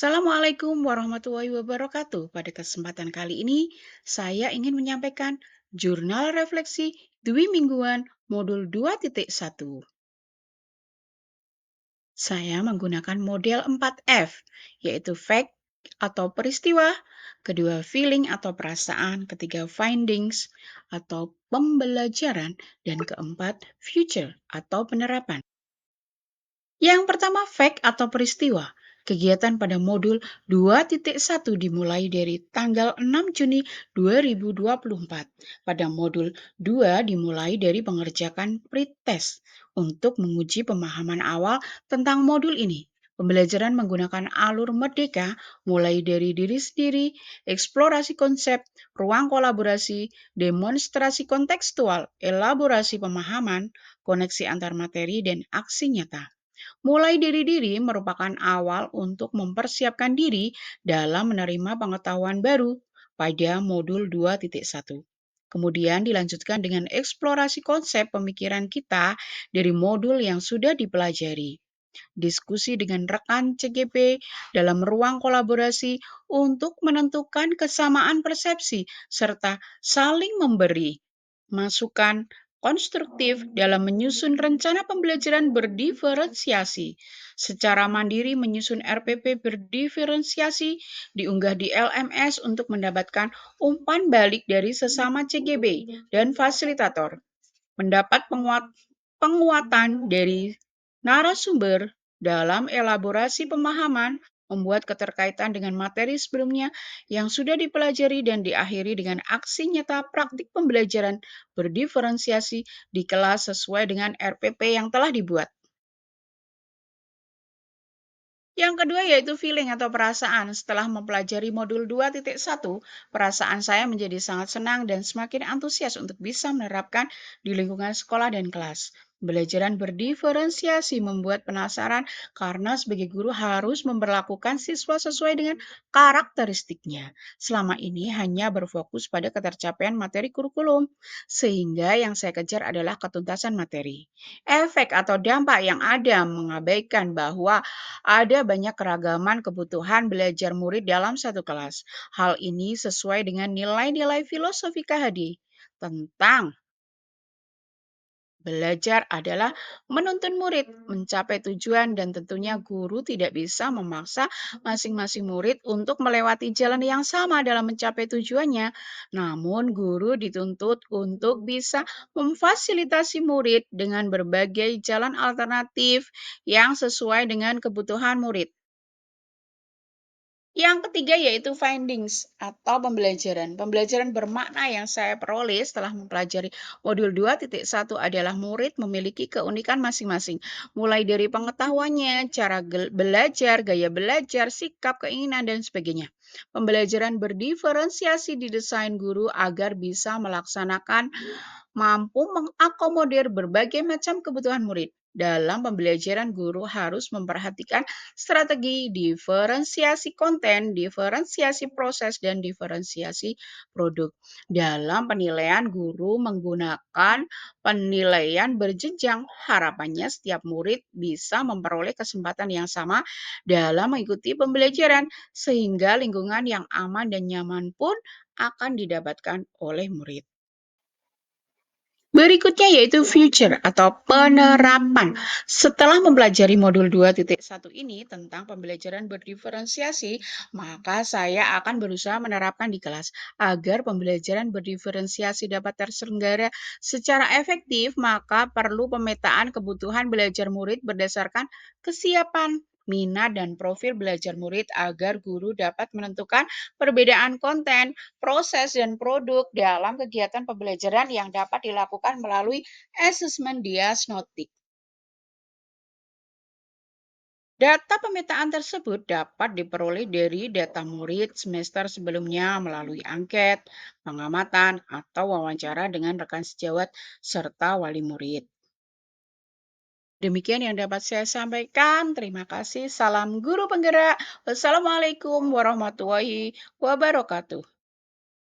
Assalamualaikum warahmatullahi wabarakatuh. Pada kesempatan kali ini, saya ingin menyampaikan jurnal refleksi Dwi Mingguan Modul 2.1. Saya menggunakan model 4F, yaitu fact atau peristiwa, kedua feeling atau perasaan, ketiga findings atau pembelajaran, dan keempat future atau penerapan. Yang pertama, fact atau peristiwa. Kegiatan pada modul 2.1 dimulai dari tanggal 6 Juni 2024. Pada modul 2 dimulai dari pengerjakan pretest untuk menguji pemahaman awal tentang modul ini. Pembelajaran menggunakan alur merdeka mulai dari diri sendiri, eksplorasi konsep, ruang kolaborasi, demonstrasi kontekstual, elaborasi pemahaman, koneksi antar materi, dan aksi nyata. Mulai dari diri merupakan awal untuk mempersiapkan diri dalam menerima pengetahuan baru pada modul 2.1. Kemudian dilanjutkan dengan eksplorasi konsep pemikiran kita dari modul yang sudah dipelajari. Diskusi dengan rekan CGP dalam ruang kolaborasi untuk menentukan kesamaan persepsi serta saling memberi masukan konstruktif dalam menyusun rencana pembelajaran berdiferensiasi. Secara mandiri menyusun RPP berdiferensiasi diunggah di LMS untuk mendapatkan umpan balik dari sesama CGB dan fasilitator. Mendapat penguatan dari narasumber dalam elaborasi pemahaman, membuat keterkaitan dengan materi sebelumnya yang sudah dipelajari dan diakhiri dengan aksi nyata praktik pembelajaran berdiferensiasi di kelas sesuai dengan RPP yang telah dibuat. Yang kedua yaitu feeling atau perasaan. Setelah mempelajari modul 2.1, perasaan saya menjadi sangat senang dan semakin antusias untuk bisa menerapkan di lingkungan sekolah dan kelas. Pembelajaran berdiferensiasi membuat penasaran karena sebagai guru harus memperlakukan siswa sesuai dengan karakteristiknya. Selama ini hanya berfokus pada ketercapaian materi kurikulum, sehingga yang saya kejar adalah ketuntasan materi. Efek atau dampak yang ada mengabaikan bahwa ada banyak keragaman kebutuhan belajar murid dalam satu kelas. Hal ini sesuai dengan nilai-nilai filosofi KHD tentang belajar adalah menuntun murid mencapai tujuan dan tentunya guru tidak bisa memaksa masing-masing murid untuk melewati jalan yang sama dalam mencapai tujuannya. Namun guru dituntut untuk bisa memfasilitasi murid dengan berbagai jalan alternatif yang sesuai dengan kebutuhan murid. Yang ketiga yaitu findings atau pembelajaran. Pembelajaran bermakna yang saya peroleh setelah mempelajari modul 2.1 adalah murid memiliki keunikan masing-masing. Mulai dari pengetahuannya, cara belajar, gaya belajar, sikap, keinginan, dan sebagainya. Pembelajaran berdiferensiasi didesain guru agar bisa melaksanakan mampu mengakomodir berbagai macam kebutuhan murid. Dalam pembelajaran, guru harus memperhatikan strategi diferensiasi konten, diferensiasi proses, dan diferensiasi produk. Dalam penilaian, guru menggunakan penilaian berjenjang. Harapannya setiap murid bisa memperoleh kesempatan yang sama dalam mengikuti pembelajaran, sehingga lingkungan yang aman dan nyaman pun akan didapatkan oleh murid. Berikutnya yaitu future atau penerapan. Setelah mempelajari modul 2.1 ini tentang pembelajaran berdiferensiasi, maka saya akan berusaha menerapkan di kelas agar pembelajaran berdiferensiasi dapat terselenggara secara efektif, maka perlu pemetaan kebutuhan belajar murid berdasarkan kesiapan minat dan profil belajar murid agar guru dapat menentukan perbedaan konten, proses, dan produk dalam kegiatan pembelajaran yang dapat dilakukan melalui asesmen diagnostik. Data pemetaan tersebut dapat diperoleh dari data murid semester sebelumnya melalui angket, pengamatan, atau wawancara dengan rekan sejawat serta wali murid. Demikian yang dapat saya sampaikan. Terima kasih. Salam guru penggerak. Wassalamualaikum warahmatullahi wabarakatuh.